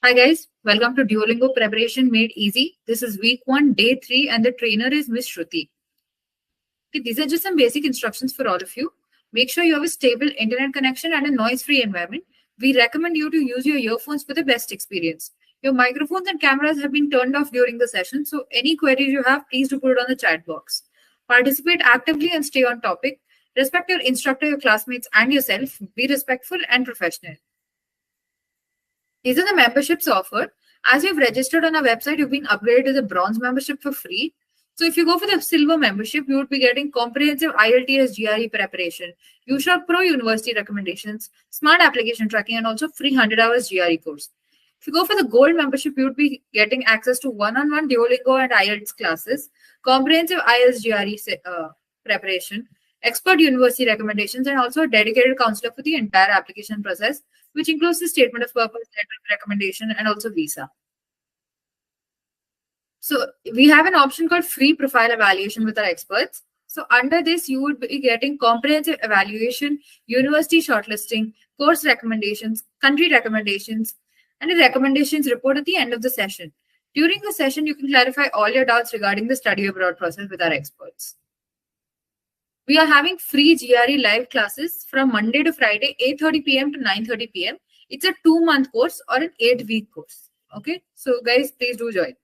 Hi guys, welcome to Duolingo Preparation Made Easy. This is week 1, day 3, and the trainer is Miss Shruti. Okay, these are just some basic instructions for all of you. Make sure you have a stable internet connection and a noise-free environment. We recommend you to use your earphones for the best experience. Your microphones and cameras have been turned off during the session, so any queries you have, please do put it on the chat box. Participate actively and stay on topic. Respect your instructor, your classmates, and yourself. Be respectful and professional. These are the memberships offered. As you've registered on our website, you've been upgraded to the bronze membership for free. So if you go for the silver membership, you would be getting comprehensive IELTS GRE preparation, USHOC Pro University recommendations, smart application tracking, and also free 100 hours GRE course. If you go for the gold membership, you would be getting access to one-on-one Duolingo and IELTS classes, comprehensive IELTS GRE preparation, expert university recommendations, and also a dedicated counselor for the entire application process, which includes the statement of purpose, letter of recommendation, and also visa. So we have an option called free profile evaluation with our experts. So under this, you would be getting comprehensive evaluation, university shortlisting, course recommendations, country recommendations, and a recommendations report at the end of the session. During the session, you can clarify all your doubts regarding the study abroad process with our experts. We are having free GRE live classes from Monday to Friday, 8:30 p.m. to 9:30 p.m. It's a 2-month course or an 8-week course. Okay, so guys, please do join.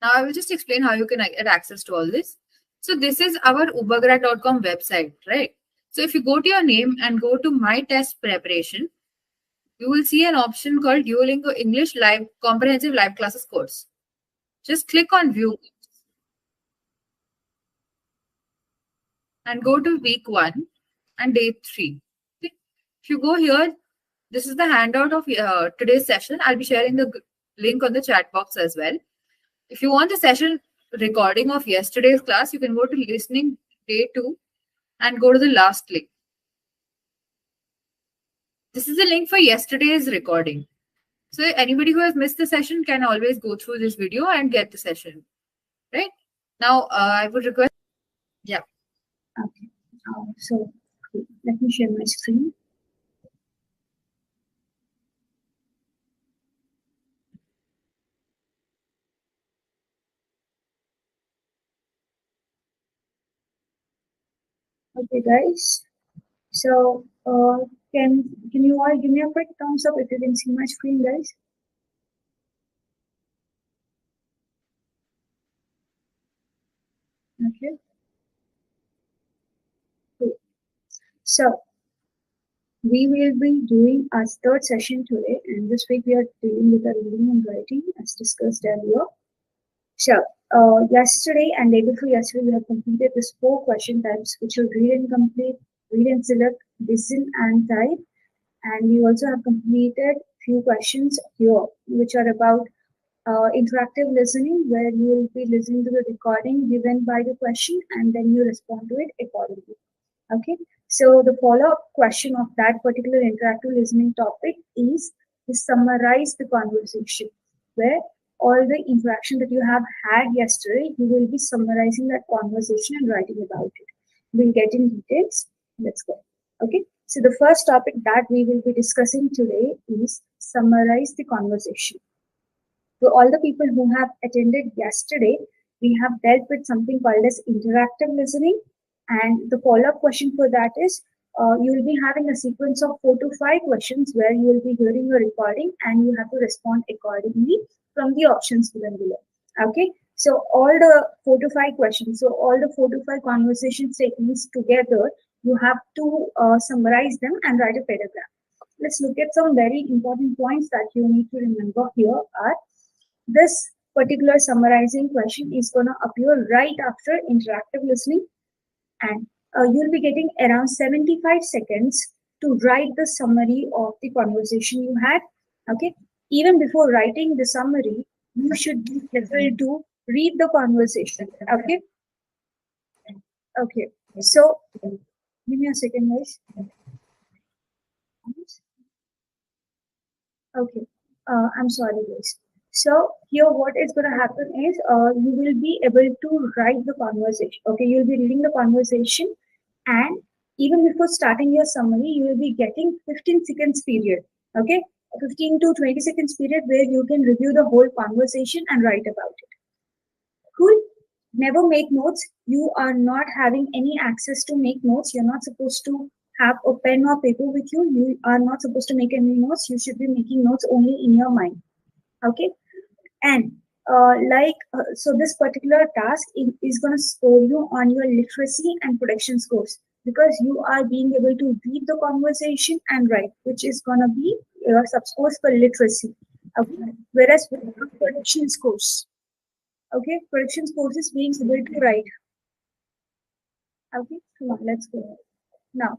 Now I will just explain how you can get access to all this. So this is our ubergrad.com website, right? So if you go to your name and go to My Test Preparation, you will see an option called Duolingo English Live Comprehensive Live Classes Course. Just click on View and go to week 1 and day 3. Okay. If you go here, this is the handout of today's session. I'll be sharing the link on the chat box as well. If you want the session recording of yesterday's class, you can go to listening day 2 and go to the last link. This is the link for yesterday's recording. So anybody who has missed the session can always go through this video and get the session. Right? Now, I would request, yeah. Okay, so let me share my screen. Okay, guys. So can you all give me a quick thumbs up if you can see my screen, guys? Okay. Cool. So we will be doing our third session today, and this week we are dealing with our reading and writing as discussed earlier. So yesterday and day before yesterday, we have completed these 4 question types, which are read and complete, read and select, listen and type. And we also have completed few questions here, which are about interactive listening, where you will be listening to the recording given by the question and then you respond to it accordingly. Okay, so the follow-up question of that particular interactive listening topic is to summarize the conversation, where all the interaction that you have had yesterday, you will be summarizing that conversation and writing about it. We'll get in details. Let's go. Okay, so the first topic that we will be discussing today is summarize the conversation. To all the people who have attended yesterday, we have dealt with something called as interactive listening. And the follow-up question for that is, you will be having a sequence of 4 to 5 questions where you will be hearing a recording and you have to respond accordingly from the options given below. Okay, so all the 4 to 5 questions, so all the 4 to 5 conversation statements together, you have to summarize them and write a paragraph. Let's look at some very important points that you need to remember here are, this particular summarizing question is going to appear right after interactive listening, and you'll be getting around 75 seconds to write the summary of the conversation you had. Okay, even before writing the summary, you should be able to read the conversation. Okay. Okay, so give me a second, guys. Okay, I'm sorry, guys. So here what is going to happen is you will be able to write the conversation. Okay, you'll be reading the conversation, and even before starting your summary, you will be getting 15 seconds period. Okay, 15 to 20 seconds period where you can review the whole conversation and write about it. Cool. Never make notes. You are not having any access to make notes. You're not supposed to have a pen or paper with you. You are not supposed to make any notes. You should be making notes only in your mind. Okay. And so this particular task is going to score you on your literacy and production scores, because you are being able to read the conversation and write, which is going to be your sub-scores for literacy. Okay. Whereas with production scores, okay, production scores is being able to write. Okay, come on, let's go. Now,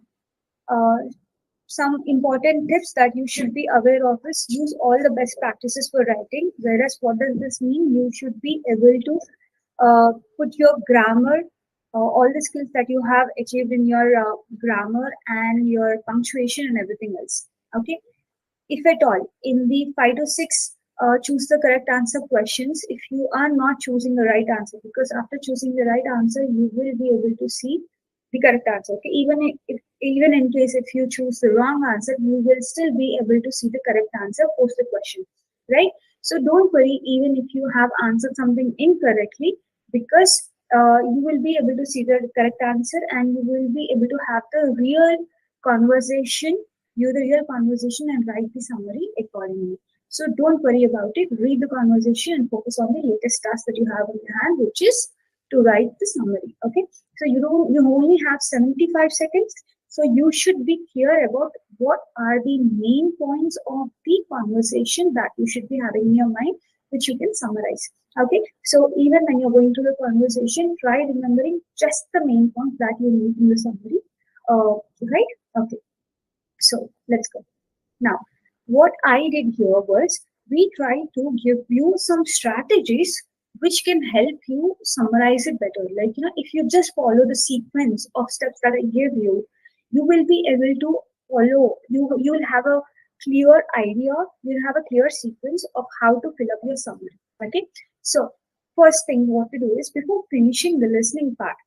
some important tips that you should be aware of is use all the best practices for writing. Whereas what does this mean? You should be able to put your grammar, all the skills that you have achieved in your grammar and your punctuation and everything else. Okay. If at all, in the 5 to 6 choose the correct answer questions, if you are not choosing the right answer, because after choosing the right answer, you will be able to see the correct answer. Okay, even in case if you choose the wrong answer, you will still be able to see the correct answer post the question, right? So don't worry even if you have answered something incorrectly, because you will be able to see the correct answer and you will be able to have the real conversation, and write the summary accordingly. So don't worry about it. Read the conversation and focus on the latest task that you have in your hand, which is to write the summary. Okay. So you only have 75 seconds. So you should be clear about what are the main points of the conversation that you should be having in your mind, which you can summarize. Okay. So even when you're going through the conversation, try remembering just the main points that you need in the summary. Right? Okay. So let's go. Now, what I did here was we tried to give you some strategies which can help you summarize it better. Like, if you just follow the sequence of steps that I give you, you will be able to follow, you will have a clear idea, you'll have a clear sequence of how to fill up your summary. Okay. So first thing what to do is, before finishing the listening part,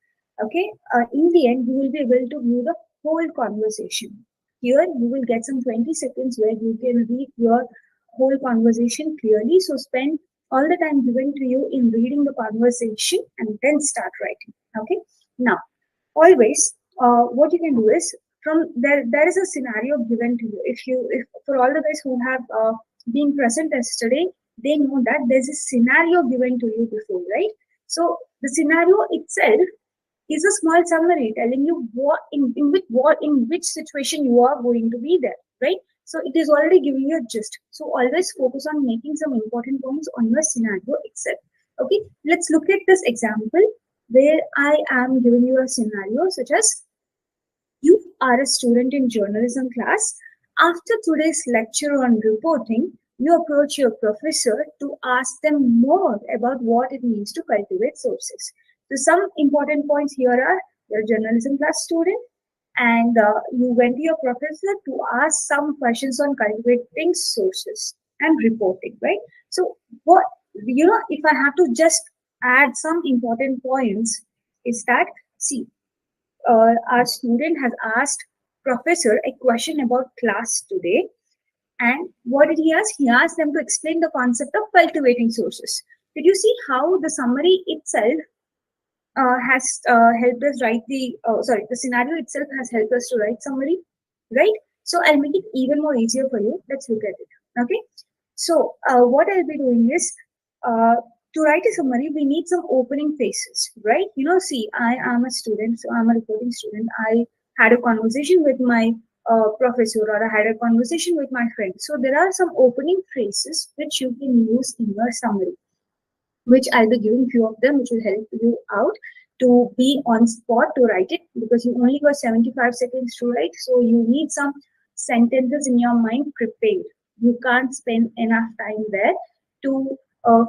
okay, in the end, you will be able to view the whole conversation. Here you will get some 20 seconds where you can read your whole conversation clearly. So spend all the time given to you in reading the conversation and then start writing. Okay. Now, always what you can do is, from there is a scenario given to you. If for all the guys who have been present yesterday, they know that there's a scenario given to you before, right? So the scenario itself is a small summary telling you in which situation you are going to be there, right? So it is already giving you a gist. So always focus on making some important points on your scenario itself. Okay, let's look at this example where I am giving you a scenario such as, you are a student in journalism class. After today's lecture on reporting, you approach your professor to ask them more about what it means to cultivate sources. So some important points here are, you're a journalism class student and you went to your professor to ask some questions on cultivating sources and reporting, right? So what, if I have to just add some important points, is that, see, our student has asked professor a question about class today. And what did he ask? He asked them to explain the concept of cultivating sources. Did you see how the summary itself has helped us write the scenario itself has helped us to write summary, right? So I'll make it even more easier for you. Let's look at it. Okay. So what I'll be doing is, to write a summary, we need some opening phrases, right? See, I am a student, so I'm a reporting student. I had a conversation with my professor, or I had a conversation with my friend. So there are some opening phrases which you can use in your summary, which I'll be giving few of them, which will help you out to be on spot to write it, because you only got 75 seconds to write. So you need some sentences in your mind prepared. You can't spend enough time there to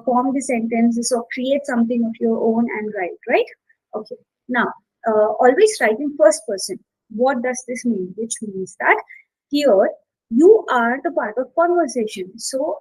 form the sentences or create something of your own and write, right? Okay. Now, always write in first person. What does this mean? Which means that here you are the part of conversation. So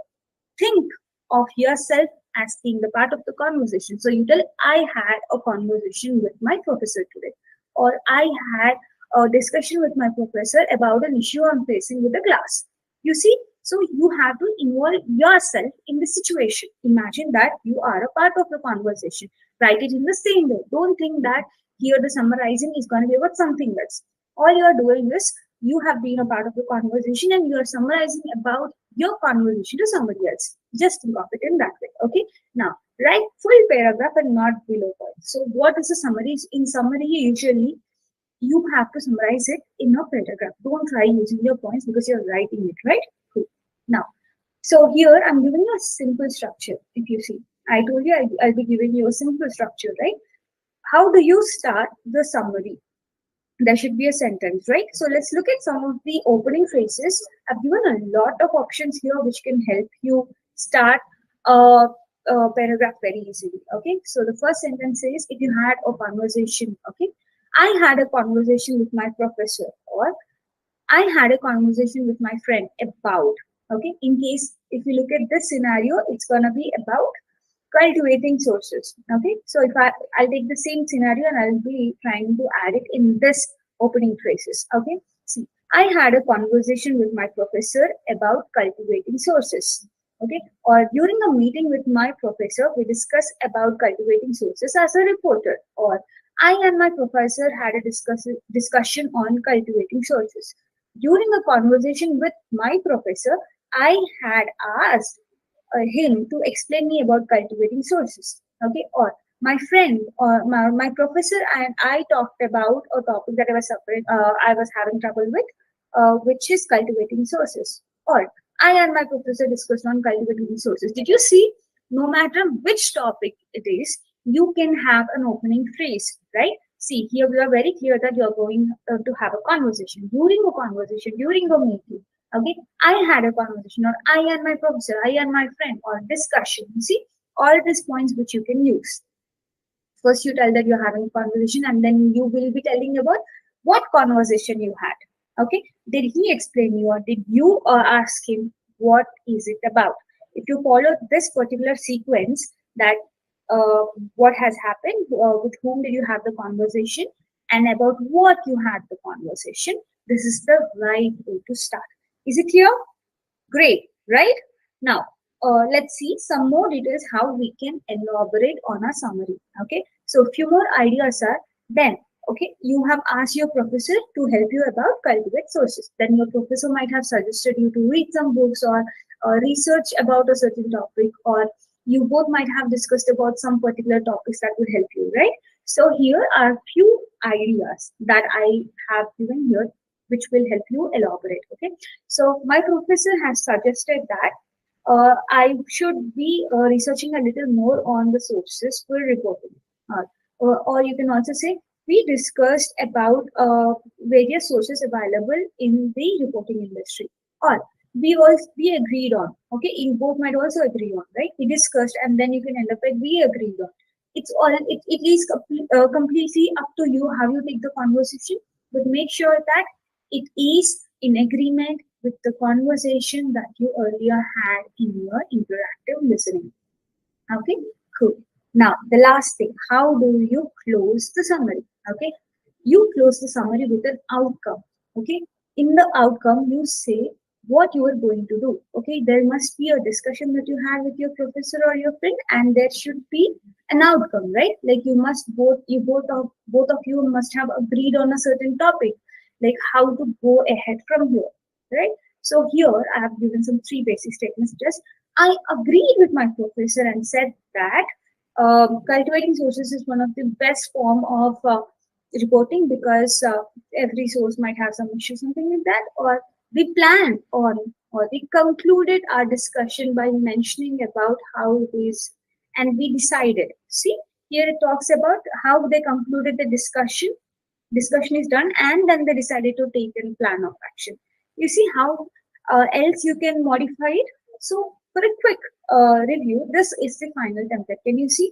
think of yourself as being the part of the conversation. So you tell, I had a conversation with my professor today, or I had a discussion with my professor about an issue I'm facing with the class. You see, So you have to involve yourself in the situation. Imagine that you are a part of the conversation. Write it in the same way. Don't think that here the summarizing is going to be about something else. All you are doing is you have been a part of the conversation and you are summarizing about your conversation to somebody else. Just think of it in that way. Okay. Now, write full paragraph and not below points. So what is a summary? In summary, usually you have to summarize it in a paragraph. Don't try using your points because you're writing it, right? Cool. Now, so here I'm giving you a simple structure. If you see, I told you I'll be giving you a simple structure, right? How do you start the summary? There should be a sentence, right? So let's look at some of the opening phrases. I've given a lot of options here which can help you start a paragraph very easily. Okay, so the first sentence is, if you had a conversation, okay, I had a conversation with my professor, or I had a conversation with my friend about. Okay, in case if you look at this scenario, it's gonna be about cultivating sources. Okay, so if I'll take the same scenario and I'll be trying to add it in this opening phrases. Okay, see, I had a conversation with my professor about cultivating sources. Okay, or during a meeting with my professor, we discussed about cultivating sources as a reporter. Or I and my professor had a discussion on cultivating sources. During a conversation with my professor, I had asked him to explain me about cultivating sources. Okay, or my friend or my professor and I talked about a topic that I was having trouble with, which is cultivating sources. Or I and my professor discussed on cultivating sources. Did you see? No matter which topic it is, you can have an opening phrase, right? See, here we are very clear that you're going to have a conversation. During a conversation, during a meeting, okay, I had a conversation, or I and my professor, I and my friend, or discussion. You see, all these points which you can use. First, you tell that you're having a conversation, and then you will be telling about what conversation you had. Okay, did he explain you, or did you ask him what is it about? If you follow this particular sequence, that what has happened, with whom did you have the conversation, and about what you had the conversation, this is the right way to start. Is it clear? Great, right? Now, let's see some more details how we can elaborate on a summary. Okay, so a few more ideas are then. Okay, you have asked your professor to help you about cultivate sources. Then your professor might have suggested you to read some books or research about a certain topic, or you both might have discussed about some particular topics that would help you, right? So here are few ideas that I have given here which will help you elaborate. Okay, so my professor has suggested that I should be researching a little more on the sources for reporting. Or you can also say, we discussed about various sources available in the reporting industry. Or we agreed on. Okay, you both might also agree on, right? We discussed, and then you can end up with we agreed on. It's all it is completely up to you how you take the conversation, but make sure that it is in agreement with the conversation that you earlier had in your interactive listening. Okay, cool. Now, the last thing, how do you close the summary? Okay, you close the summary with an outcome. Okay, in the outcome, you say what you are going to do. Okay, there must be a discussion that you had with your professor or your friend, and there should be an outcome, right? Like both of you must have agreed on a certain topic, like how to go ahead from here, right? So here I have given some three basic statements. Just I agreed with my professor and said that cultivating sources is one of the best form of reporting, because every source might have some issue, something like that. Or we planned on, or we concluded our discussion by mentioning about how it is, and we decided. See, here it talks about how they concluded the discussion. Discussion is done, and then they decided to take a plan of action. You see how else you can modify it. So for a quick review, this is the final template. Can you see?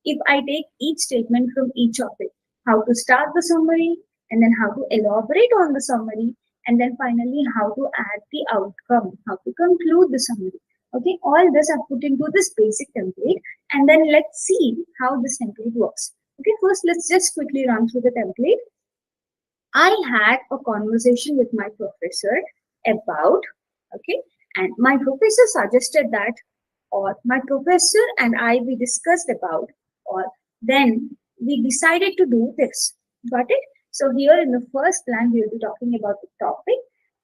If I take each statement from each of it, how to start the summary, and then how to elaborate on the summary, and then finally how to add the outcome, how to conclude the summary. Okay, all this I've put into this basic template, and then let's see how this template works. Okay, first let's just quickly run through the template. I had a conversation with my professor about, okay, And my professor suggested that, or my professor and I, we discussed about, or then we decided to do this. Got it? So here in the first blank, we will be talking about the topic.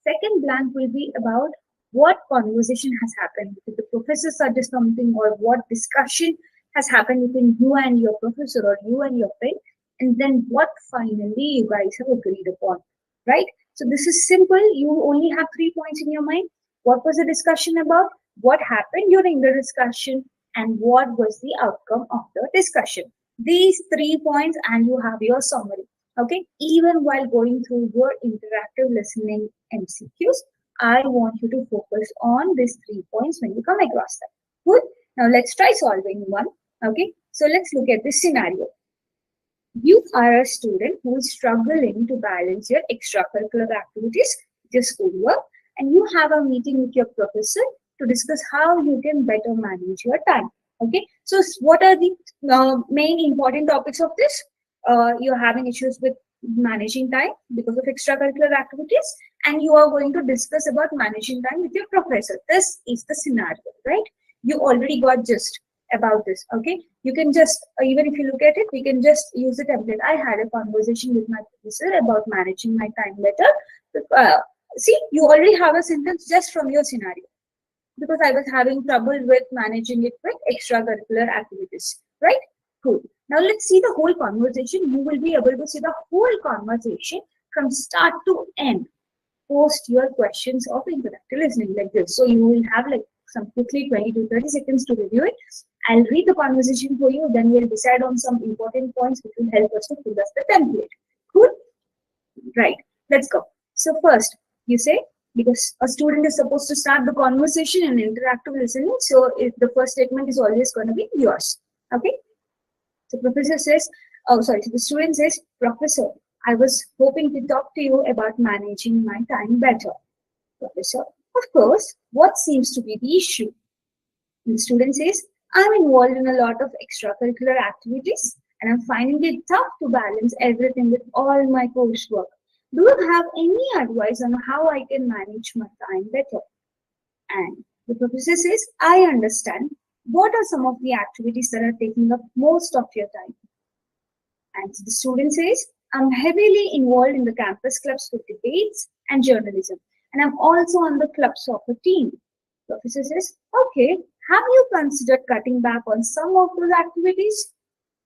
Second blank will be about what conversation has happened. Did the professor suggest something, or what discussion has happened between you and your professor, or you and your friend, and then what finally you guys have agreed upon, right? So this is simple. You only have 3 points in your mind. What was the discussion about? What happened during the discussion? And what was the outcome of the discussion? These 3 points, and you have your summary. Okay, even while going through your interactive listening MCQs, I want you to focus on these 3 points when you come across them. Good. Now let's try solving one. Okay, so let's look at this scenario. You are a student who is struggling to balance your extracurricular activities, your schoolwork, and you have a meeting with your professor to discuss how you can better manage your time. Okay, so what are the main important topics of this? You're having issues with managing time because of extracurricular activities, and you are going to discuss about managing time with your professor. This is the scenario, right? You already got gist about this. Okay, you can just, even if you look at it, we can just use the template. I had a conversation with my professor about managing my time better. See, you already have a sentence just from your scenario, because I was having trouble with managing it with extracurricular activities, right? Cool. Now let's see the whole conversation. You will be able to see the whole conversation from start to end post your questions of interactive listening like this. So you will have like some quickly 20 to 30 seconds to review it. I'll read the conversation for you, then we'll decide on some important points which will help us to fill us the template. Cool? Right. Let's go. So first, you say, because a student is supposed to start the conversation in interactive listening, so if the first statement is always going to be yours. Okay. So professor says, so the student says, Professor, I was hoping to talk to you about managing my time better. Professor, of course, what seems to be the issue? And the student says, I'm involved in a lot of extracurricular activities and I'm finding it tough to balance everything with all my coursework. Do you have any advice on how I can manage my time better? And the professor says, I understand. What are some of the activities that are taking up most of your time? And the student says, I'm heavily involved in the campus clubs for debates and journalism. And I'm also on the club soccer team. Professor says, okay, have you considered cutting back on some of those activities?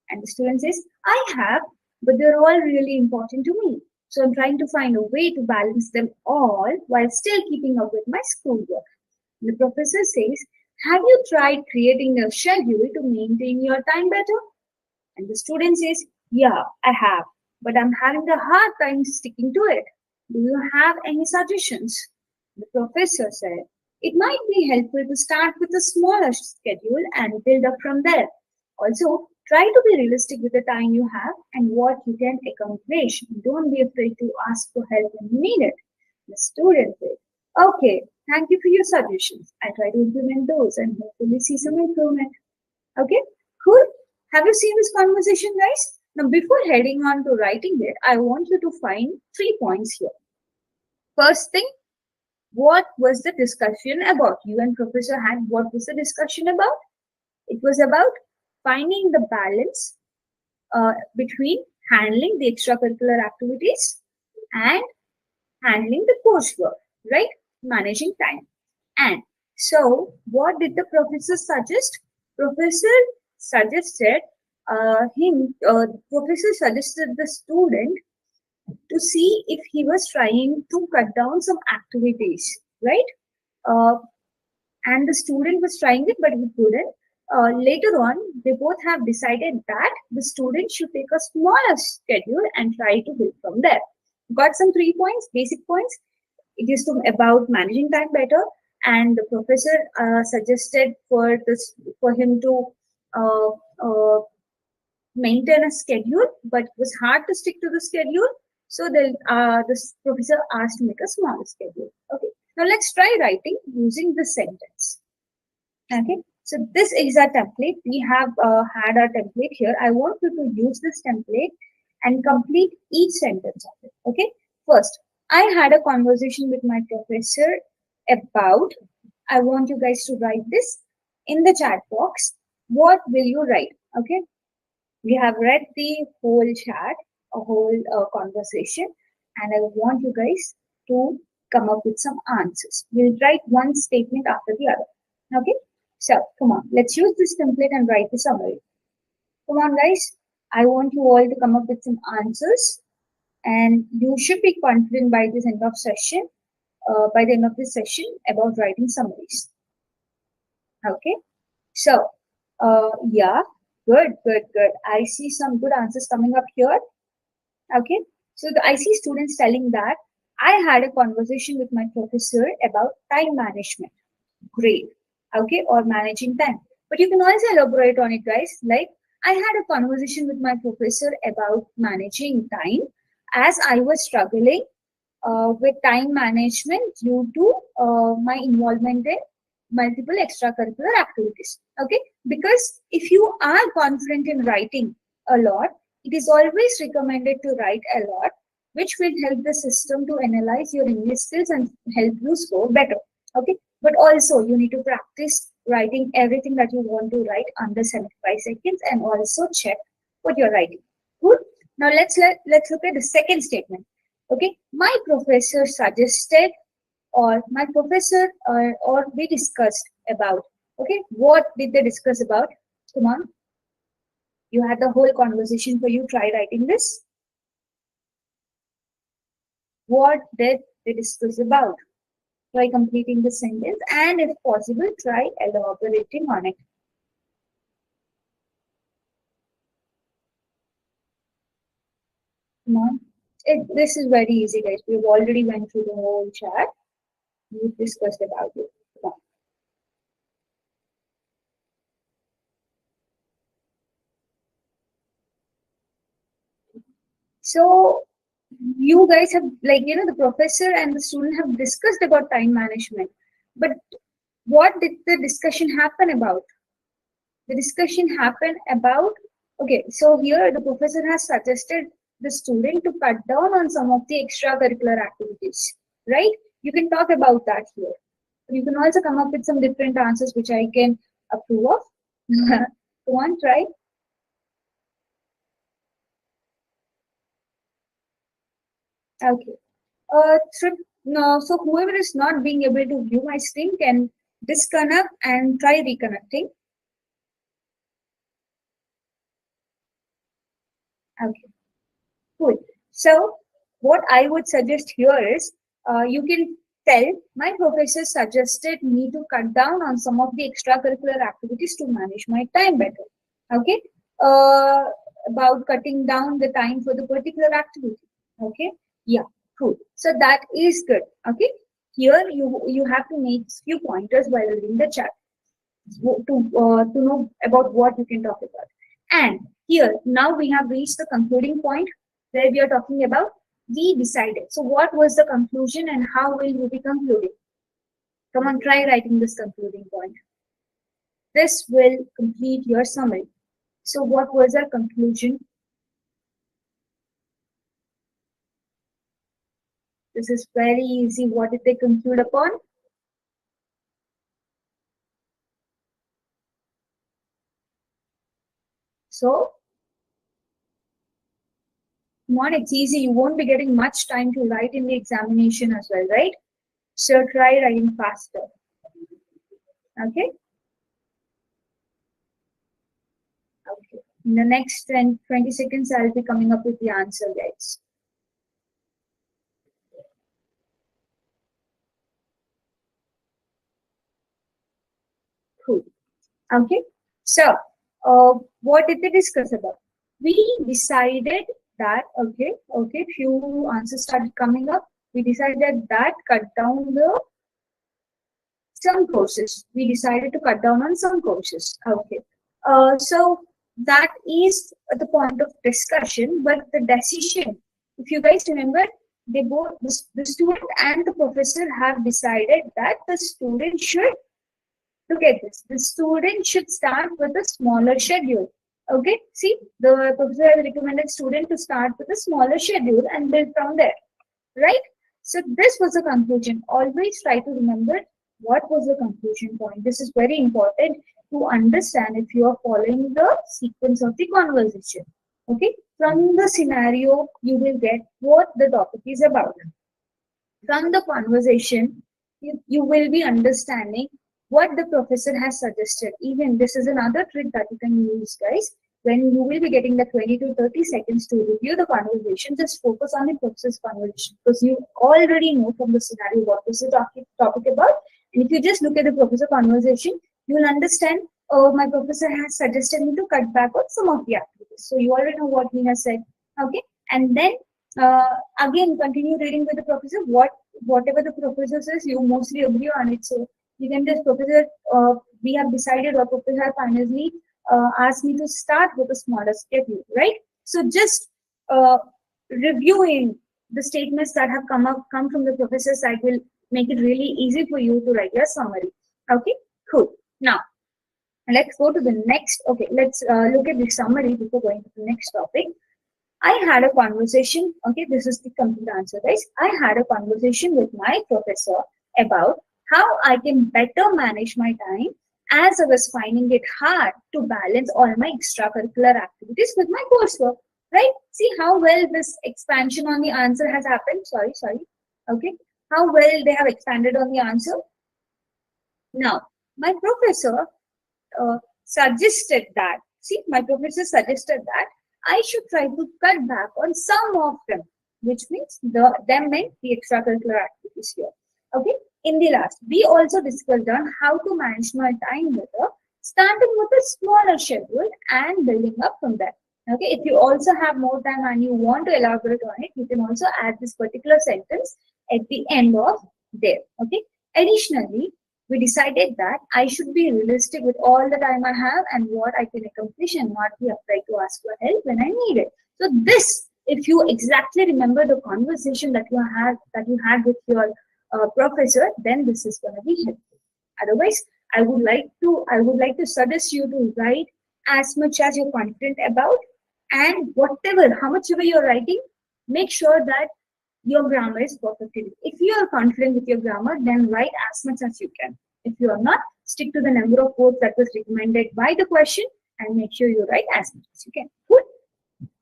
And the student says, I have, but they're all really important to me. So I'm trying to find a way to balance them all while still keeping up with my schoolwork. And the professor says, have you tried creating a schedule to maintain your time better? And the student says, yeah, I have, but I'm having a hard time sticking to it. Do you have any suggestions? The professor said, it might be helpful to start with a smaller schedule and build up from there. Also, try to be realistic with the time you have and what you can accomplish. Don't be afraid to ask for help when you need it. The student said, okay, thank you for your suggestions. I try to implement those and hopefully see some improvement. Okay, cool. Have you seen this conversation, guys? Now, before heading on to writing it, I want you to find 3 points here. First thing, what was the discussion about? You and Professor had, what was the discussion about? It was about finding the balance between handling the extracurricular activities and handling the coursework, right? Managing time. And so, what did the professor suggest? Professor suggested professor suggested the student to see if he was trying to cut down some activities, right? And the student was trying it, but he couldn't. Later on, they both have decided that the student should take a smaller schedule and try to build from there. Got some 3 points, basic points. It is about managing time better, and the professor suggested for him to maintain a schedule, but it was hard to stick to the schedule. So the professor asked to make a smaller schedule. Okay. Now let's try writing using this sentence. Okay. So this is our template. We have had our template here. I want you to use this template and complete each sentence of it. Okay. First, I had a conversation with my professor about I want you guys to write this in the chat box. What will you write? Okay. We have read the whole chat, a whole conversation, and I want you guys to come up with some answers. We'll write one statement after the other. Okay. So come on, let's use this template and write the summary. Come on, guys. I want you all to come up with some answers, and you should be confident by this end of session. By the end of this session about writing summaries. Okay, so yeah, good. I see some good answers coming up here. Okay, so I see students telling that I had a conversation with my professor about time management. Great. Okay, or managing time. But you can also elaborate on it, guys. Like, I had a conversation with my professor about managing time as I was struggling with time management due to my involvement in multiple extracurricular activities. Okay, because if you are confident in writing a lot, it is always recommended to write a lot, which will help the system to analyze your English skills and help you score better. Okay, but also you need to practice writing everything that you want to write under 75 seconds and also check what you're writing. Good. Now let's look at the second statement. Okay, my professor suggested, or my professor or we discussed about. Okay, what did they discuss about? Come on, you had the whole conversation for you. Try writing this. What did they discuss about? Try completing the sentence, and if possible, try elaborating on it. Come on. This is very easy, guys. We've already went through the whole chat. We've discussed about it. Come on. So you guys have, like, the professor and the student have discussed about time management. But what did the discussion happen about? The discussion happened about, okay, so here the professor has suggested the student to cut down on some of the extracurricular activities, right? You can talk about that here. You can also come up with some different answers which I can approve of. Go on, try. Okay. So whoever is not being able to view my screen can disconnect and try reconnecting. Okay, cool. So what I would suggest here is you can tell my professor suggested me to cut down on some of the extracurricular activities to manage my time better. Okay, about cutting down the time for the particular activity. Okay, yeah, cool. So that is good. Okay, here you have to make few pointers while reading the chat to know about what you can talk about. And here now we have reached the concluding point where we are talking about we decided. So what was the conclusion and how will you be concluding? Come on, try writing this concluding point. This will complete your summary. So what was our conclusion? This is very easy. What did they conclude upon? So, come on, it's easy. You won't be getting much time to write in the examination as well, right? So try writing faster. Okay? Okay. In the next 20 seconds, I'll be coming up with the answer, guys. Cool. Okay. So, what did they discuss about? We decided that, okay, few answers started coming up. We decided that cut down some courses. We decided to cut down on some courses. Okay. So that is the point of discussion, but the decision, if you guys remember, they both, the student and the professor have decided that the student should, look at this, the student should start with a smaller schedule. Okay, see, the professor has recommended student to start with a smaller schedule and build from there, right? So this was the conclusion. Always try to remember What was the conclusion point? This is very important to understand if you are following the sequence of the conversation. Okay, from the scenario, you will get what the topic is about. From the conversation, you will be understanding what the professor has suggested. Even this is another trick that you can use, guys. When you will be getting the 20 to 30 seconds to review the conversation, just focus on the professor's conversation, because you already know from the scenario what is the topic about. And if you just look at the professor conversation, you will understand, oh, my professor has suggested me to cut back on some of the activities. So you already know what he has said. Okay, and then again continue reading with the professor. Whatever the professor says, you mostly agree on it. So you can just, professor, we have decided, or professor finally asked me to start with a smaller schedule, right? So just reviewing the statements that have come from the professor side will make it really easy for you to write your summary. Okay, cool. Now let's go to the next. Okay, let's look at the summary before going to the next topic. I had a conversation. Okay, this is the complete answer, guys. I had a conversation with my professor about how I can better manage my time, as I was finding it hard to balance all my extracurricular activities with my coursework. Right? See how well this expansion on the answer has happened. Sorry. Okay, how well they have expanded on the answer. Now, my professor suggested that. See, my professor suggested that I should try to cut back on some of them, which means them meant the extracurricular activities here. Okay. In the last, we also discussed on how to manage my time better, starting with a smaller schedule and building up from there. Okay. If you also have more time and you want to elaborate on it, you can also add this particular sentence at the end of there. Okay. Additionally, we decided that I should be realistic with all the time I have and what I can accomplish, and not be afraid to ask for help when I need it. So this, if you exactly remember the conversation that you had with your professor, then this is going to be helpful. Otherwise, I would like to suggest you to write as much as you're confident about, and how much ever you're writing, make sure that your grammar is perfectly. If you are confident with your grammar, then write as much as you can. If you are not, stick to the number of words that was recommended by the question and make sure you write as much as you can. Good.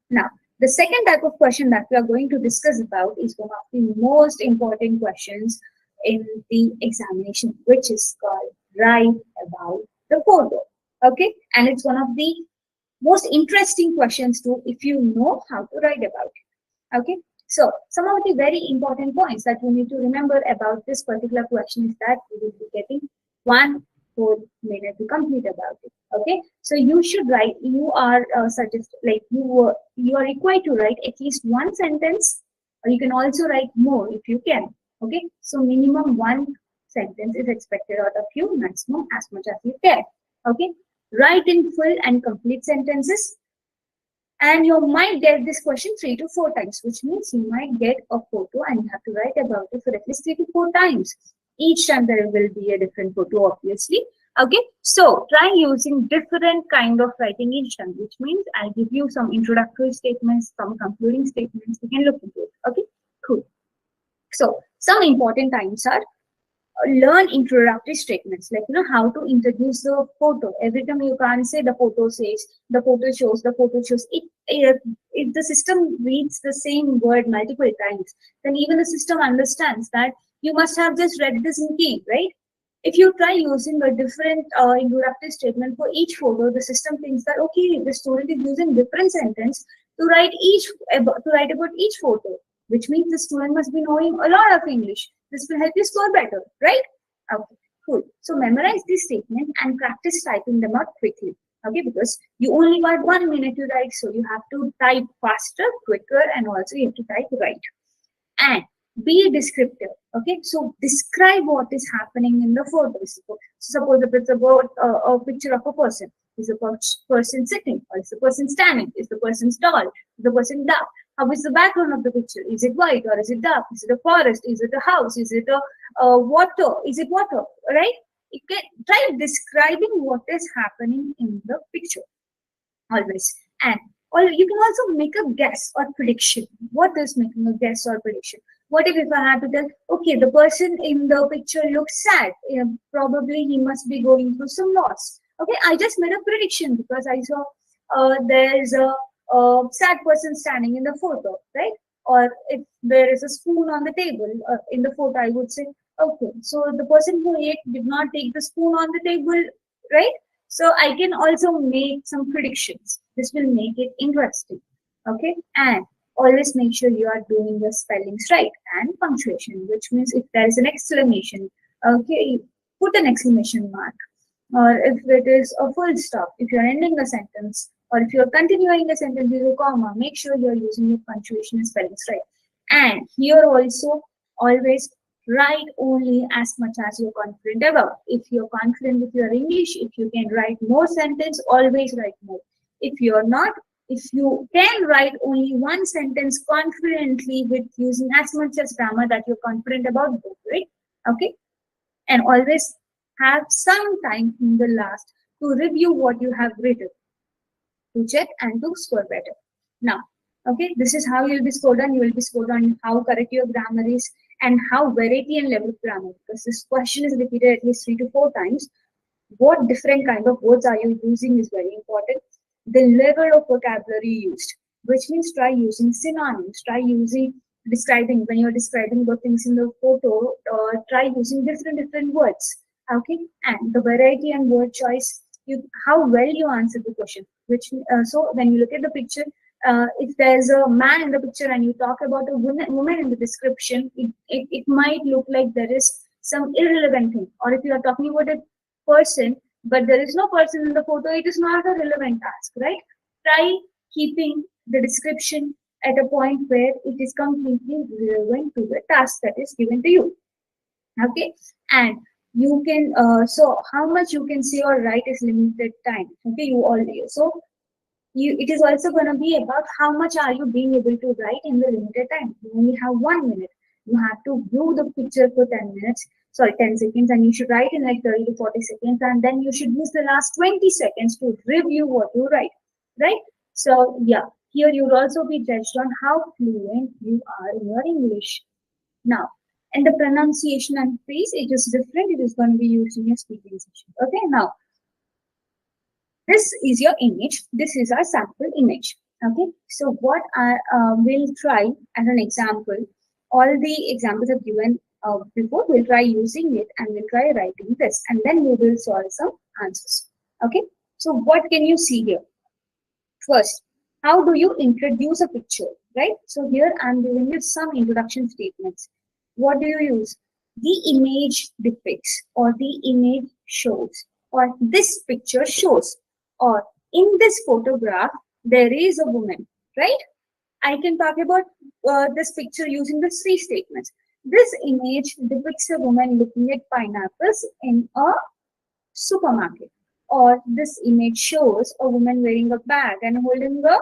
Now, the second type of question that we are going to discuss about is one of the most important questions in the examination, which is called write about the photo. Okay, and it's one of the most interesting questions too, if you know how to write about it. Okay. So some of the very important points that you need to remember about this particular question is that you will be getting 1 whole minute to complete about it. Okay, so you should write. You are you are required to write at least one sentence, or you can also write more if you can. Okay, so minimum 1 sentence is expected out of you, maximum as much as you can. Okay, write in full and complete sentences. And you might get this question 3 to 4 times, which means you might get a photo and you have to write about it for at least 3 to 4 times. Each time there will be a different photo, obviously. Okay, so try using different kind of writing each time, which means I'll give you some introductory statements, some concluding statements. You can look into it. Okay, cool. So some important times are learn introductory statements, like how to introduce the photo. Every time you can't say the photo says, the photo shows, the photo shows. If the system reads the same word multiple times, then even the system understands that you must have just read this in key, right? If you try using a different introductory statement for each photo, the system thinks that okay, the student is using different sentence to write about each photo, which means the student must be knowing a lot of English. This will help you score better, right? Okay, cool. So memorize this statement and practice typing them out quickly. Okay, because you only got 1 minute to write, so you have to type faster, quicker, and also you have to type right. And be descriptive. Okay, so describe what is happening in the photo. So suppose if it's about a picture of a person, is the person sitting, or is the person standing, is the person tall, is the person dark? How is the background of the picture? Is it white or is it dark? Is it a forest? Is it a house? Is it a water? Is it water? Right? You can try describing what is happening in the picture always. And you can also make a guess or prediction. What is making a guess or prediction? What if I had to tell, okay, the person in the picture looks sad. Probably he must be going through some loss. Okay, I just made a prediction because I saw there's a sad person standing in the photo, right? Or if there is a spoon on the table in the photo, I would say, okay, so the person who ate did not take the spoon on the table, right? So I can also make some predictions. This will make it interesting. Okay, and always make sure you are doing the spellings right and punctuation, which means if there is an exclamation, okay, put an exclamation mark. Or if it is a full stop, if you're ending a sentence, or if you're continuing a sentence with a comma, make sure you're using your punctuation and spellings right. And here also, always write only as much as you're confident about. If you're confident with your English, if you can write more sentence, always write more. If you're not, if you can write only one sentence confidently with using as much as grammar that you're confident about, go for it. Okay, and always have some time in the last to review what you have written, to check and to score better. Now, okay, this is how you'll be scored on. You will be scored on how correct your grammar is and how variety and level of grammar, because this question is repeated at least 3 to 4 times. What different kind of words are you using is very important. The level of vocabulary used, which means try using synonyms, try using describing, when you're describing the things in the photo, try using different words. Okay, and the variety and word choice, how well you answer the question. Which so when you look at the picture, if there's a man in the picture and you talk about a woman in the description, it might look like there is some irrelevant thing. Or if you are talking about a person, but there is no person in the photo, it is not a relevant task, right? Try keeping the description at a point where it is completely relevant to the task that is given to you. Okay, and you can so how much you can say or write is limited time. Okay, you already so it is also going to be about how much are you being able to write in the limited time. You only have 1 minute. You have to view the picture for 10 minutes, sorry, 10 seconds, and you should write in like 30 to 40 seconds, and then you should use the last 20 seconds to review what you write, right? So yeah, here you'll also be judged on how fluent you are in your English. Now, and the pronunciation and phrase, it is different. It is going to be used in your speaking session. Okay, now this is your image. This is our sample image. Okay, so what I will try as an example, all the examples I've given before, we'll try using it and we'll try writing this, and then we will solve some answers. Okay, so what can you see here? First, how do you introduce a picture, right? So here I'm giving you some introduction statements. What do you use? The image depicts, or the image shows, or this picture shows, or in this photograph there is a woman, right? I can talk about this picture using the 3 statements. This image depicts a woman looking at pineapples in a supermarket, or this image shows a woman wearing a bag and holding a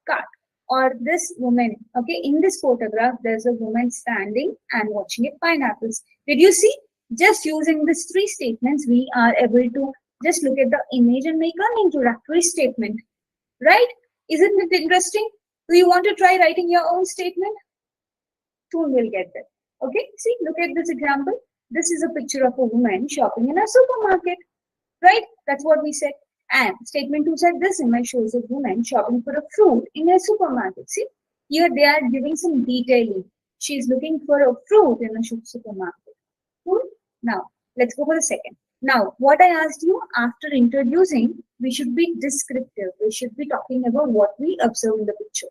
cart, or this woman, okay, in this photograph there's a woman standing and watching at pineapples. Did you see? Just using these 3 statements, we are able to just look at the image and make an introductory statement, right? Isn't it interesting? Do you want to try writing your own statement? Soon we'll get there. Okay, see, look at this example. This is a picture of a woman shopping in a supermarket, right? That's what we said. And statement 2 said this image shows a woman shopping for a fruit in a supermarket. See, here they are giving some detailing. She's looking for a fruit in a supermarket. Cool. Now, let's go for the second. Now, what I asked you, after introducing, we should be descriptive. We should be talking about what we observe in the picture,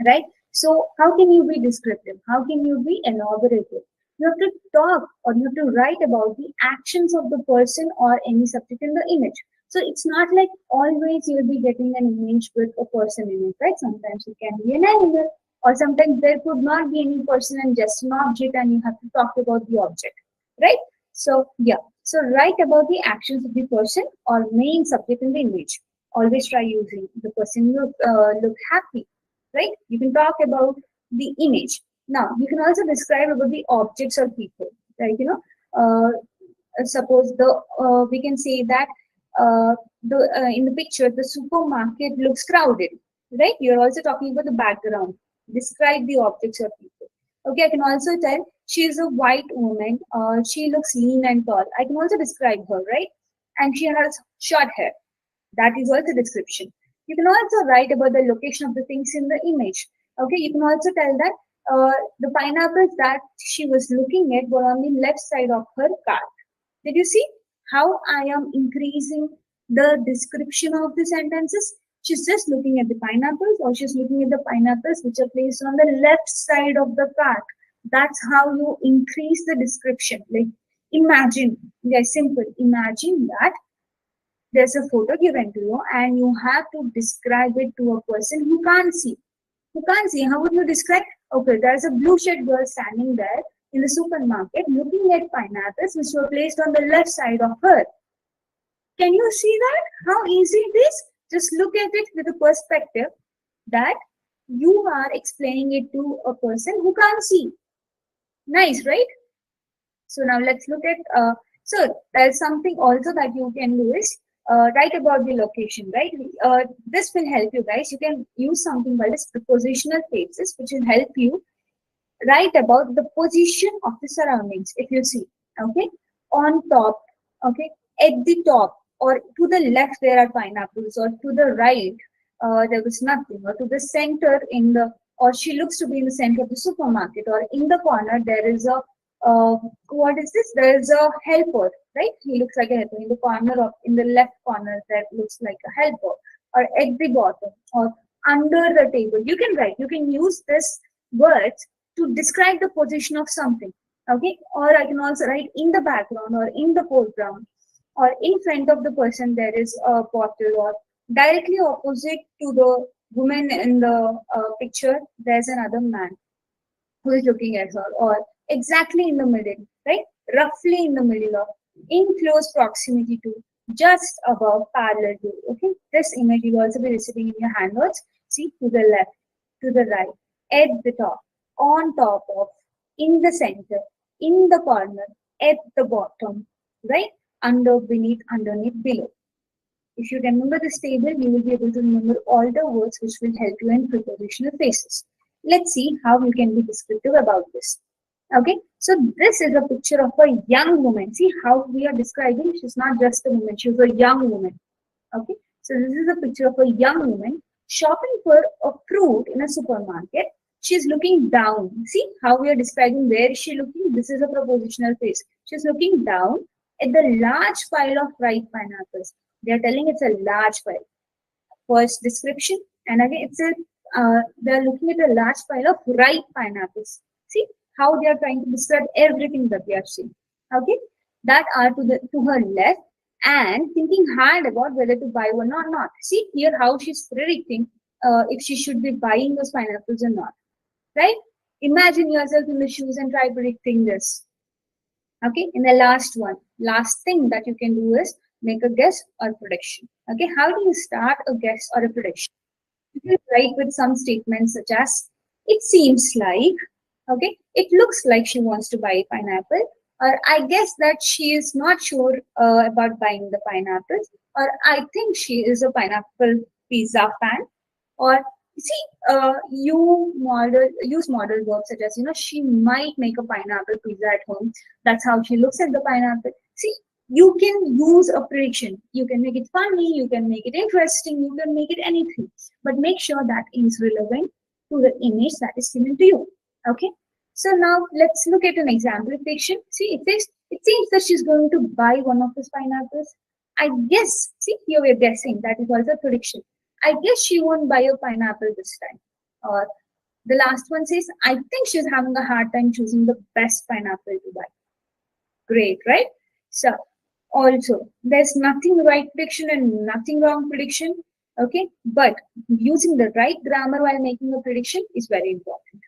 right? So, how can you be descriptive? How can you be elaborative? You have to talk, or you have to write about the actions of the person or any subject in the image. So, it's not like always you'll be getting an image with a person in it, right? Sometimes it can be an animal, or sometimes there could not be any person and just an object, and you have to talk about the object, right? So, yeah. So, write about the actions of the person or main subject in the image. Always try using the person look happy, right? You can talk about the image. Now, you can also describe about the objects or people, right? You know, suppose we can say that in the picture, the supermarket looks crowded, right? You're also talking about the background. Describe the objects or people. Okay, I can also tell she is a white woman. She looks lean and tall. I can also describe her, right? And she has short hair. That is also description. You can also write about the location of the things in the image. Okay, you can also tell that the pineapples that she was looking at were on the left side of her cart. Did you see how I am increasing the description of the sentences? She's just looking at the pineapples, or she's looking at the pineapples which are placed on the left side of the cart. That's how you increase the description. Like imagine, yeah, simple. Imagine that there's a photo given to you and you have to describe it to a person who can't see. Who can't see, how would you describe? Okay, there's a blue shirt girl standing there in the supermarket looking at pineapples which were placed on the left side of her. Can you see that? How easy it is? Just look at it with a perspective that you are explaining it to a person who can't see. Nice, right? So now let's look at, so there's something also that you can do is write about the location, right? This will help you guys. You can use something called as prepositional phrases, which will help you write about the position of the surroundings. If you see, okay, on top, okay, at the top, or to the left there are pineapples, or to the right there was nothing, or to the center in the, or she looks to be in the center of the supermarket, or in the corner there is a what is this? There is a helper, right? He looks like a helper. In the corner of, in the left corner, that looks like a helper. Or at the bottom, or under the table. You can write. You can use this words to describe the position of something. Okay. Or I can also write in the background, or in the foreground, or in front of the person there is a bottle, or directly opposite to the woman in the picture there's another man who is looking at her, or exactly in the middle, right? Roughly in the middle of, in close proximity to, just above, parallel to. Okay, this image you will also be receiving in your handouts. See, to the left, to the right, at the top, on top of, in the center, in the corner, at the bottom, right? Under, beneath, underneath, below. If you remember this table, you will be able to remember all the words which will help you in prepositional phrases. Let's see how you can be descriptive about this. Okay, so this is a picture of a young woman. See how we are describing, she's not just a woman, she's a young woman. Okay, so this is a picture of a young woman shopping for a fruit in a supermarket. She's looking down. See how we are describing, where is she looking? This is a prepositional phrase. She's looking down at the large pile of ripe pineapples. They are telling it's a large pile. First description, and again it's a they are looking at a large pile of ripe pineapples. See how they are trying to describe everything that they are seeing. Okay, that are to her left, and thinking hard about whether to buy one or not. See here how she's predicting if she should be buying those pineapples or not. Right? Imagine yourself in the shoes and try predicting this. Okay, in the last one, last thing that you can do is make a guess or prediction. Okay, how do you start a guess or a prediction? You can write with some statements such as, it seems like, okay, it looks like she wants to buy a pineapple, or I guess that she is not sure about buying the pineapples, or I think she is a pineapple pizza fan, or see, use model verbs such as, she might make a pineapple pizza at home. That's how she looks at the pineapple. See, you can use a prediction. You can make it funny, you can make it interesting, you can make it anything. But make sure that is relevant to the image that is given to you. Okay. So now let's look at an example prediction. See, it seems that she's going to buy one of these pineapples. I guess, see, here we're guessing. That is also a prediction. I guess she won't buy a pineapple this time. Or the last one says, I think she's having a hard time choosing the best pineapple to buy. Great, right? So also, there's nothing right prediction and nothing wrong prediction. Okay, but using the right grammar while making a prediction is very important.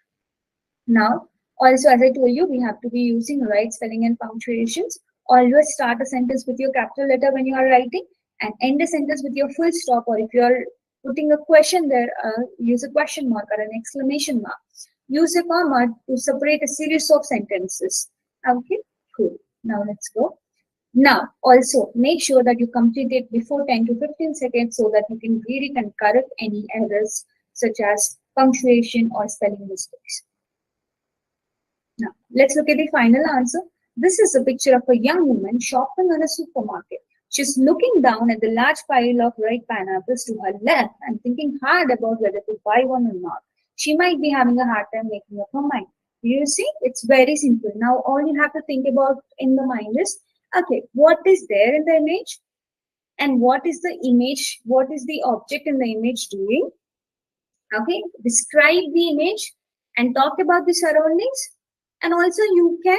Now, also, as I told you, we have to be using right spelling and punctuations. Always start a sentence with your capital letter when you are writing, and end a sentence with your full stop, or if you're putting a question there, use a question mark or an exclamation mark. Use a comma to separate a series of sentences. Okay, cool. Now let's go. Now, also make sure that you complete it before 10 to 15 seconds so that you can read it and correct any errors such as punctuation or spelling mistakes. Now, let's look at the final answer. This is a picture of a young woman shopping in a supermarket. She's looking down at the large pile of ripe pineapples to her left and thinking hard about whether to buy one or not. She might be having a hard time making up her mind. You see, it's very simple. Now, all you have to think about in the mind is, okay, what is there in the image? And what is the image? What is the object in the image doing? Okay, describe the image and talk about the surroundings. And also you can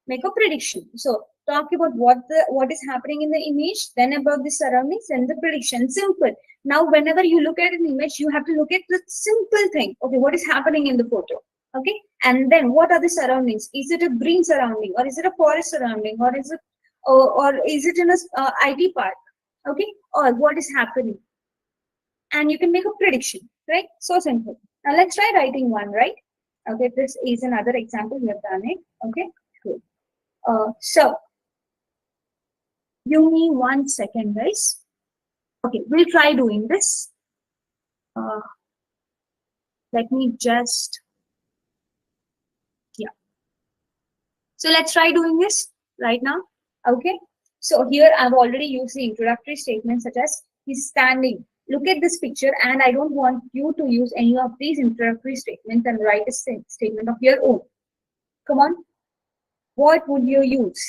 make a prediction. So talk about what is happening in the image, then about the surroundings and the prediction. Simple. Now, whenever you look at an image, you have to look at the simple thing. Okay, what is happening in the photo? Okay, and then what are the surroundings? Is it a green surrounding, or is it a forest surrounding, or is it in a IT park? Okay, or what is happening? And you can make a prediction, right? So simple. Now let's try writing one, right? Okay, this is another example. We have done it. Okay, good. So give me 1 second, guys. Okay, we'll try doing this. Let me just, yeah. So let's try doing this right now. Okay, so here I've already used the introductory statement such as he's standing. Look at this picture, and I don't want you to use any of these introductory statements and write a statement of your own. Come on. What would you use?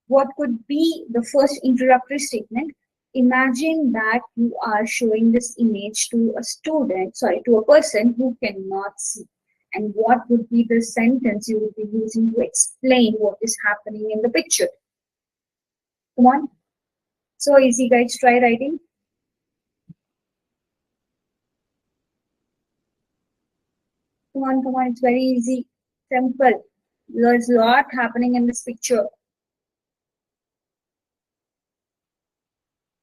What could be the first introductory statement? Imagine that you are showing this image to a person who cannot see. And what would be the sentence you would be using to explain what is happening in the picture? Come on. So easy, guys. Try writing. Come on. It's very easy. Simple. There's a lot happening in this picture.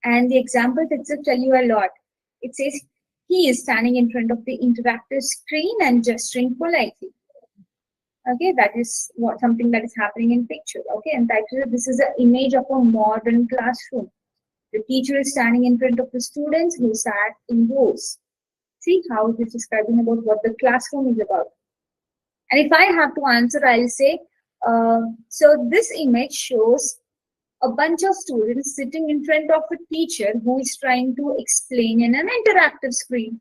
And the example itself tell you a lot. It says, he is standing in front of the interactive screen and gesturing politely. Okay, that is something that is happening in picture. Okay, and this is an image of a modern classroom. The teacher is standing in front of the students who sat in rows. See how it is describing about what the classroom is about. And if I have to answer, I'll say, so this image shows a bunch of students sitting in front of a teacher who is trying to explain in an interactive screen,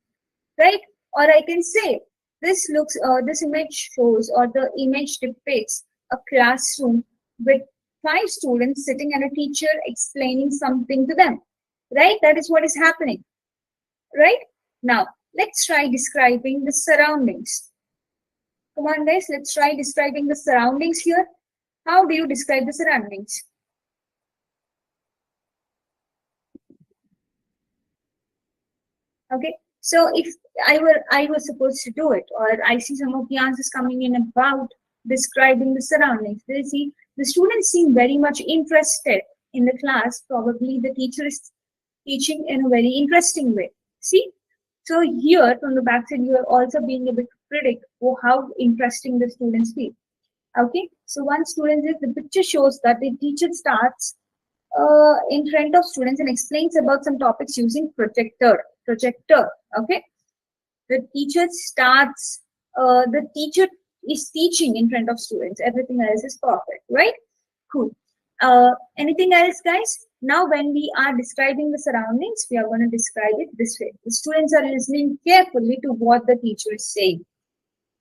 right? Or I can say, this image shows, or the image depicts a classroom with 5 students sitting and a teacher explaining something to them, right? That is what is happening, right? Now, let's try describing the surroundings. Come on, guys, let's try describing the surroundings here. How do you describe the surroundings? Okay, so if I was supposed to do it, or I see some of the answers coming in about describing the surroundings, they see the students seem very much interested in the class. Probably the teacher is teaching in a very interesting way. See, so here from the backside, you are also being able to predict how interesting the students feel. Okay, so one student is, the picture shows that the teacher starts in front of students and explains about some topics using projector. Okay, the teacher is teaching in front of students. Everything else is perfect, right? Cool. Anything else, guys? Now, when we are describing the surroundings, we are going to describe it this way. The students are listening carefully to what the teacher is saying.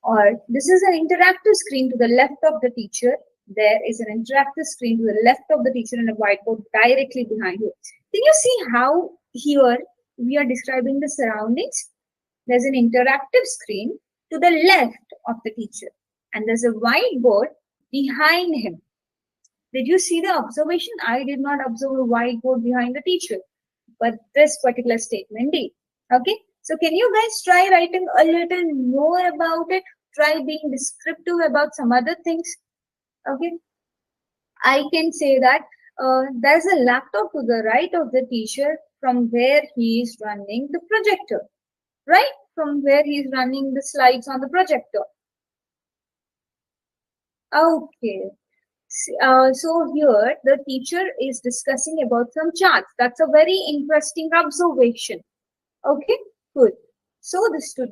Or this is an interactive screen to the left of the teacher. There is an interactive screen to the left of the teacher and a whiteboard directly behind you. Can you see how here we are describing the surroundings? There's an interactive screen to the left of the teacher, and there's a whiteboard behind him. Did you see the observation? I did not observe a whiteboard behind the teacher, but this particular statement did. Okay, so can you guys try writing a little more about it? Try being descriptive about some other things. Okay, I can say that there's a laptop to the right of the teacher from where he is running the projector, right? From where he is running the slides on the projector. Okay. So here the teacher is discussing about some charts. That's a very interesting observation. Okay, good. So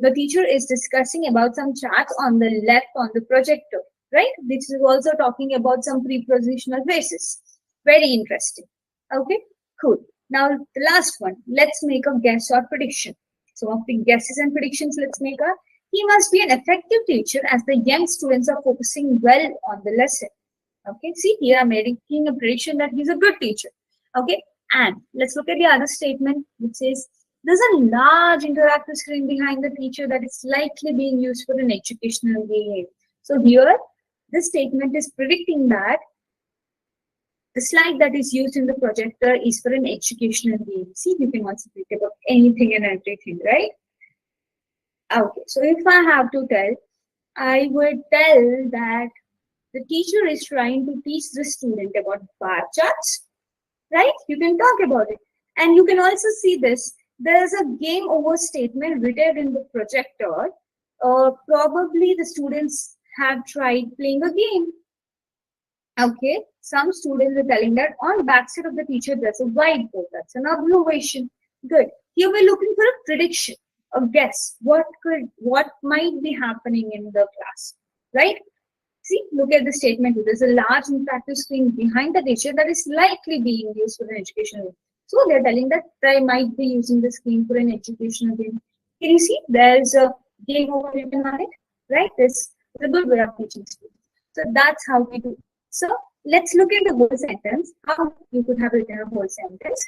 the teacher is discussing about some charts on the left on the projector. right? This is also talking about some prepositional phrases. Very interesting. Okay, cool. Now the last one, let's make a guess or prediction. Some of the guesses and predictions let's make are, he must be an effective teacher as the young students are focusing well on the lesson. Okay, see here I'm making a prediction that he's a good teacher. Okay, and let's look at the other statement which says, there's a large interactive screen behind the teacher that is likely being used for an educational game. So here, this statement is predicting that the slide that is used in the projector is for an educational game. See, you can also think about anything and everything, right? Okay, so if I have to tell, I would tell that the teacher is trying to teach the student about bar charts, right? You can talk about it. And you can also see this. There's a game over statement written in the projector. Probably the students have tried playing a game. Okay, some students are telling that on the backside of the teacher there's a whiteboard. That's an observation. Good. Here we're looking for a prediction, a guess. What might be happening in the class, right? See, look at the statement. There's a large interactive screen behind the teacher that is likely being used for an educational. So they're telling that they might be using the screen for an educational game. Can you see? There's a game over written on it, right? This is a good way of teaching students. So that's how we do. So let's look at the whole sentence. How you could have written a whole sentence.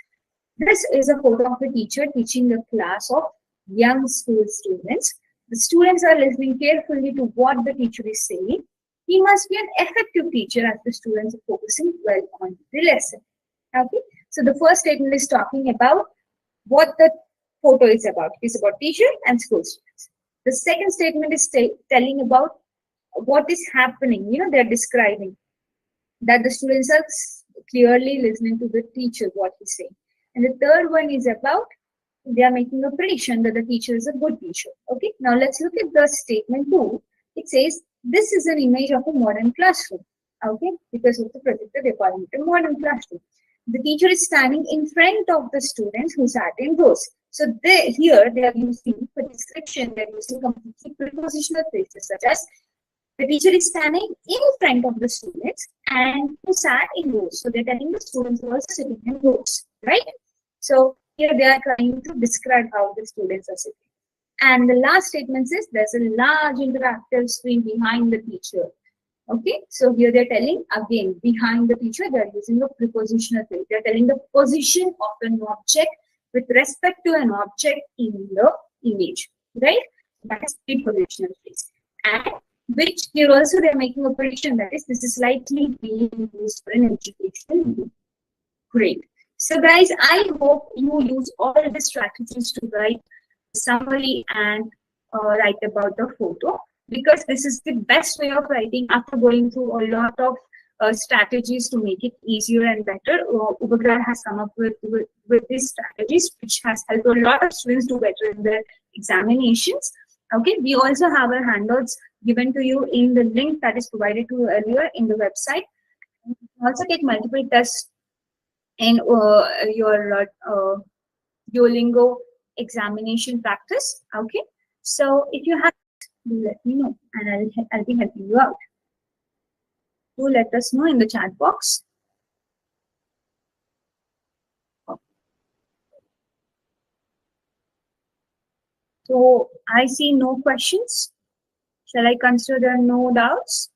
This is a photo of a teacher teaching a class of young school students. The students are listening carefully to what the teacher is saying. He must be an effective teacher as the students are focusing well on the lesson. Okay. So the first statement is talking about what the photo is about. It's about teacher and school students. The second statement is telling about what is happening. You know, they're describing that the students are clearly listening to the teacher, what he's saying. And the third one is about they are making a prediction that the teacher is a good teacher. Okay. Now let's look at the statement 2. It says, this is an image of a modern classroom. Okay. Because of the projector, they're calling it a modern classroom. The teacher is standing in front of the students who sat in rows. So here they are using for description, they're using completely prepositional phrases such as the teacher is standing in front of the students and who sat in rows. So they're telling the students who are sitting in rows, right? So here they are trying to describe how the students are sitting. And the last statement says there's a large interactive screen behind the teacher. Okay, so here they're telling again behind the teacher, they're using a prepositional phrase. They're telling the position of an object with respect to an object in the image, right? That is prepositional phrase. And which here also they're making a prediction that is this is likely being used for an education. Great. So guys, I hope you use all the strategies to write the summary and write about the photo, because this is the best way of writing after going through a lot of strategies to make it easier and better. Upagrad has come up with these strategies, which has helped a lot of students do better in their examinations. Okay, we also have our handouts given to you in the link that is provided to you earlier in the website. You can also take multiple tests in your Duolingo examination practice. Okay, so if you have, do let me know, and I'll be helping you out. Do let us know in the chat box. So I see no questions. Shall I consider no doubts?